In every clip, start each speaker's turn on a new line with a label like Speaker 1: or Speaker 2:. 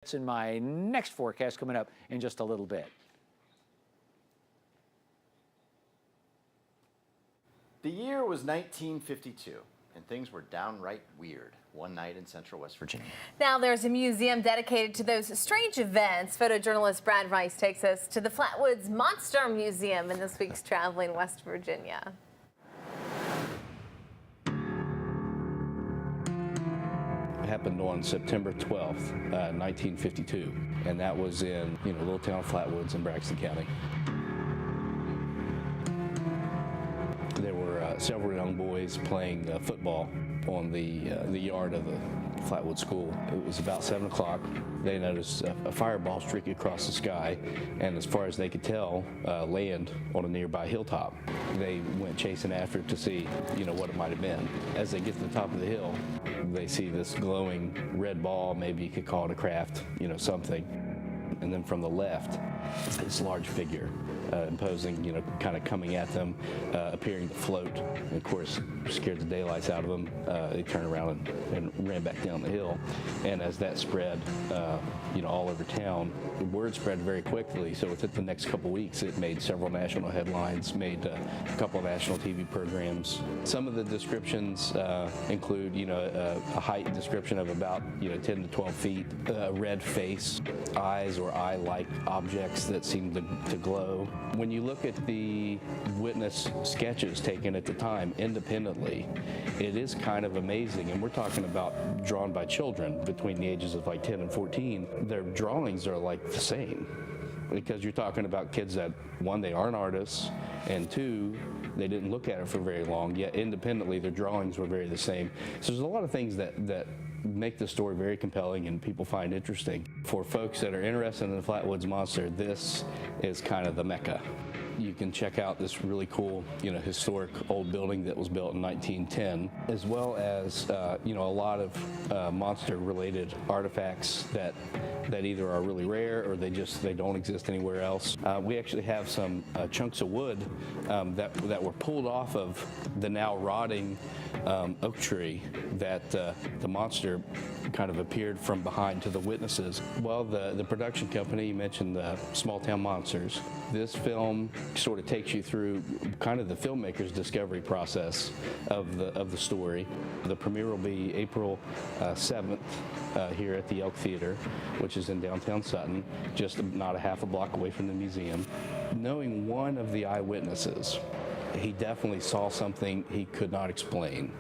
Speaker 1: That's in my next forecast coming up in just a little bit.
Speaker 2: The year was 1952, and things were downright weird one night in central West Virginia.
Speaker 3: Now there's a museum dedicated to those strange events. Photojournalist Brad Rice takes us to the Flatwoods Monster Museum in this week's Traveling West Virginia.
Speaker 4: It happened on September 12th, 1952, and that was in little town Flatwoods in Braxton County. There were several young boys playing football on the yard of the Flatwood School. It was about 7 o'clock. They noticed a fireball streaking across the sky, and as far as they could tell, land on a nearby hilltop. They went chasing after it to see, what it might have been. As they get to the top of the hill, they see this glowing red ball. Maybe you could call it a craft, something. And then from the left, this large figure, imposing, kind of coming at them, appearing to float. And of course, scared the daylights out of them. They turned around and ran back down the hill. And as that spread, all over town, the word spread very quickly. So within the next couple weeks, it made several national headlines, made a couple of national TV programs. Some of the descriptions include, a height description of about, 10 to 12 feet, a red face, eyes or eye-like objects that seem to glow. When you look at the witness sketches taken at the time independently, it is kind of amazing. And we're talking about drawn by children between the ages of like 10 and 14. Their drawings are like the same, because you're talking about kids that, one, they aren't artists, and two, they didn't look at it for very long, yet independently their drawings were very the same. So there's a lot of things that make the story very compelling and people find interesting. For folks that are interested in the Flatwoods Monster, this is kind of the mecca. You can check out this really cool, historic old building that was built in 1910, as well as, a lot of monster-related artifacts that either are really rare or they don't exist anywhere else. We actually have some chunks of wood that were pulled off of the now rotting oak tree that the monster kind of appeared from behind to the witnesses. Well, the production company, you mentioned the Small Town Monsters. This film sort of takes you through kind of the filmmaker's discovery process of the story. The premiere will be April 7th here at the Elk Theater, which is in downtown Sutton, just not a half a block away from the museum. Knowing one of the eyewitnesses, he definitely saw something he could not explain.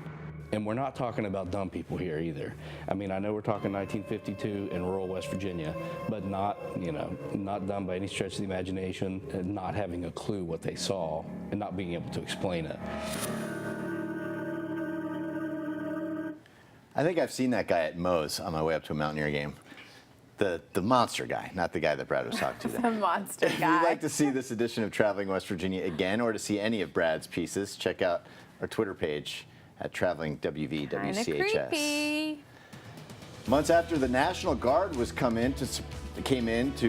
Speaker 4: And we're not talking about dumb people here either. I mean, I know we're talking 1952 in rural West Virginia, but not dumb by any stretch of the imagination, and not having a clue what they saw and not being able to explain it.
Speaker 2: I think I've seen that guy at Moe's on my way up to a Mountaineer game. The monster guy, not the guy that Brad was talking to.
Speaker 3: The monster guy.
Speaker 2: If you'd like to see this edition of Traveling West Virginia again, or to see any of Brad's pieces, check out our Twitter page at Traveling WV WCHS.
Speaker 3: Kinda creepy.
Speaker 2: Months after the National Guard came in to